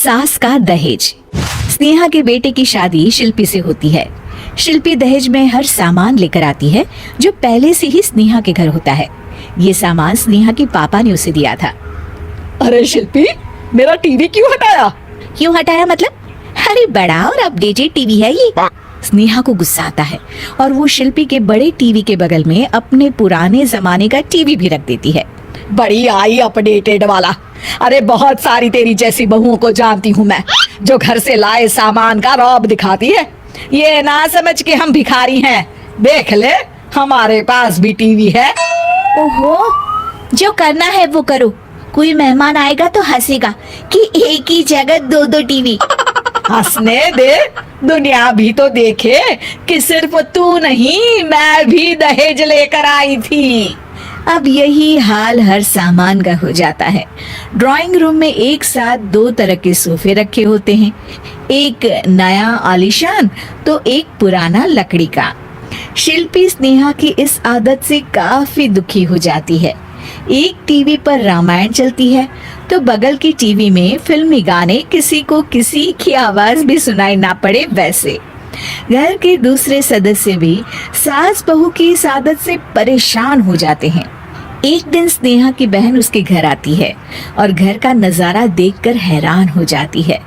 सास का दहेज। स्नेहा के बेटे की शादी शिल्पी से होती है। शिल्पी दहेज में हर सामान लेकर आती है जो पहले से ही स्नेहा के घर होता है। ये सामान स्नेहा के पापा ने उसे दिया था। अरे शिल्पी, मेरा टीवी क्यों हटाया? क्यों हटाया मतलब? अरे बड़ा और अपडेटेड टीवी है ये। स्नेहा को गुस्सा आता है और वो शिल्पी के बड़े टीवी के बगल में अपने पुराने जमाने का टीवी भी रख देती है। बड़ी आई अपडेटेड वाला। अरे बहुत सारी तेरी जैसी बहुओं को जानती हूँ मैं, जो घर से लाए सामान का रौब दिखाती है। ये ना समझ के हम भिखारी हैं। देख ले, हमारे पास भी टीवी है। ओहो, जो करना है वो करो। कोई मेहमान आएगा तो हंसेगा कि एक ही जगह दो दो टीवी। हंसने दे, दुनिया भी तो देखे कि सिर्फ तू नहीं, मैं भी दहेज लेकर आई थी। अब यही हाल हर सामान का हो जाता है। ड्राइंग रूम में एक साथ दो तरह के सोफे रखे होते हैं, एक नया आलीशान तो एक पुराना लकड़ी का। शिल्पी स्नेहा की इस आदत से काफी दुखी हो जाती है। एक टीवी पर रामायण चलती है तो बगल की टीवी में फिल्मी गाने, किसी को किसी की आवाज भी सुनाई ना पड़े वैसे। घर के दूसरे सदस्य भी सास बहू की इस आदत से परेशान हो जाते हैं। एक दिन स्नेहा की बहन उसके घर आती है और घर का नजारा देखकर हैरान हो जाती है।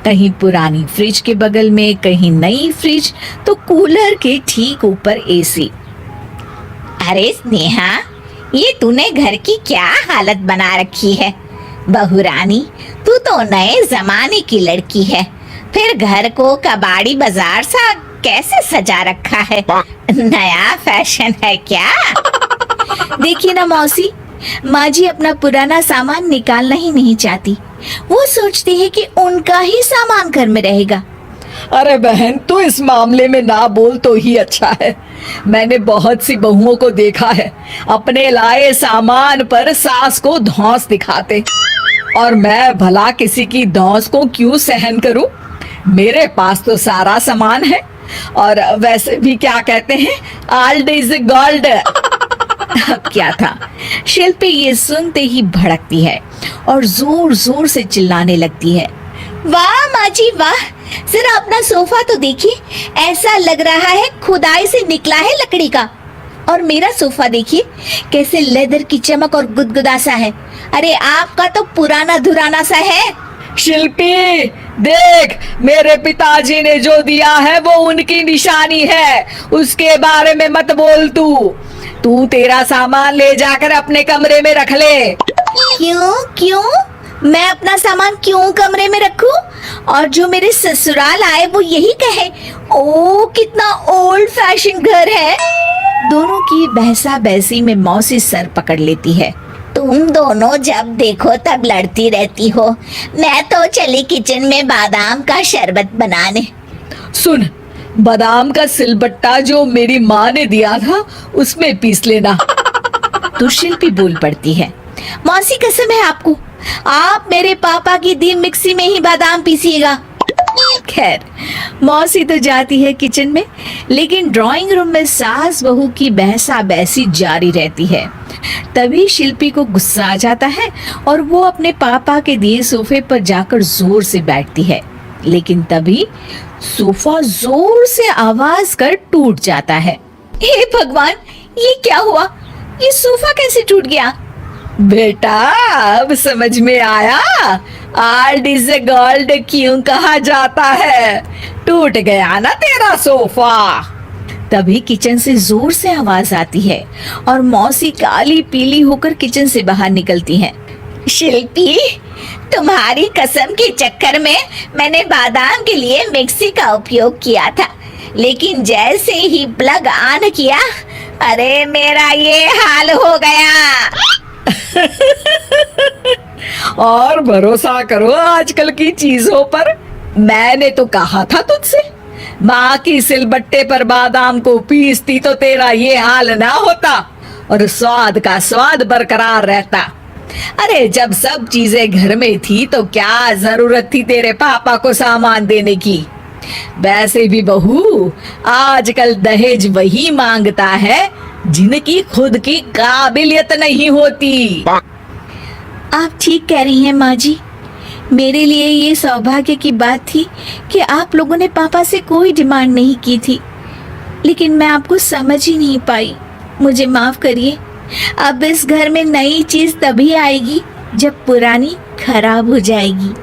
कहीं पुरानी फ्रिज के बगल में, कहीं नई फ्रिज तो कूलर के ठीक ऊपर एसी। अरे स्नेहा, ये तूने घर की क्या हालत बना रखी है? बहू रानी, तू तो नए जमाने की लड़की है, फिर घर को कबाड़ी बाजार सा कैसे सजा रखा है? नया फैशन है क्या? देखिए ना मौसी, माँ जी अपना पुराना सामान निकालना ही नहीं चाहती। वो सोचती है कि उनका ही सामान घर में रहेगा। अरे बहन, तू इस मामले में ना बोल तो ही अच्छा है। मैंने बहुत सी बहुओं को देखा है अपने लाए सामान पर सास को धौंस दिखाते, और मैं भला किसी की धौंस को क्यों सहन करूं? मेरे पास तो सारा सामान है, और वैसे भी क्या कहते हैं, ओल्ड इज गोल्ड। अब क्या था, शिल्पी ये सुनते ही भड़कती है और जोर जोर से चिल्लाने लगती है। वाह माँ जी वाह, जरा अपना सोफा तो देखिए, ऐसा लग रहा है खुदाई से निकला है लकड़ी का। और मेरा सोफा देखिए कैसे लेदर की चमक और गुदगुदा सा है। अरे आपका तो पुराना धुराना सा है। शिल्पी देख, मेरे पिताजी ने जो दिया है वो उनकी निशानी है, उसके बारे में मत बोल। तू तेरा सामान ले जाकर अपने कमरे में रख ले। क्यों क्यों? मैं अपना सामान क्यों कमरे में रखूं? और जो मेरे ससुराल आए वो यही कहे, ओ कितना ओल्ड फैशन घर है। दोनों की बहसा बहसी में मौसी सर पकड़ लेती है। तुम दोनों जब देखो तब लड़ती रहती हो। मैं तो चली किचन में बादाम का शरबत बनाने। सुन, बादाम का सिलबट्टा जो मेरी माँ ने दिया था उसमें पीस लेना। तो शिल्पी बोल पड़ती है। मौसी कसम है आपको, आप मेरे पापा की दी मिक्सी में ही बादाम पीसिएगा। खैर, मौसी तो जाती है किचन में, लेकिन ड्राइंग रूम में सास बहू की बहसा बहसी जारी रहती है। तभी शिल्पी को गुस्सा आ जाता है और वो अपने पापा के दिए सोफे पर जाकर जोर से बैठती है, लेकिन तभी सोफा जोर से आवाज कर टूट जाता है। हे भगवान, ये क्या हुआ? ये सोफा कैसे टूट गया? बेटा, अब समझ में आया ओल्ड इज गोल्ड क्यों कहा जाता है। टूट गया ना तेरा सोफा। तभी किचन से जोर से आवाज आती है और मौसी काली पीली होकर किचन से बाहर निकलती हैं। शिल्पी, तुम्हारी कसम के चक्कर में मैंने बादाम के लिए मिक्सी का उपयोग किया था, लेकिन जैसे ही प्लग ऑन किया, अरे मेरा ये हाल हो गया। और भरोसा करो आजकल की चीजों पर। मैंने तो कहा था तुझसे, माँ की सिलबट्टे पर बादाम को पीसती तो तेरा ये हाल ना होता और स्वाद का स्वाद बरकरार रहता। अरे जब सब चीजें घर में थी तो क्या जरूरत थी तेरे पापा को सामान देने की? वैसे भी बहू, आजकल दहेज वही मांगता है जिनकी खुद की काबिलियत नहीं होती। आप ठीक कह रही हैं माँ जी, मेरे लिए ये सौभाग्य की बात थी कि आप लोगों ने पापा से कोई डिमांड नहीं की थी, लेकिन मैं आपको समझ ही नहीं पाई। मुझे माफ करिए। अब इस घर में नई चीज तभी आएगी जब पुरानी खराब हो जाएगी।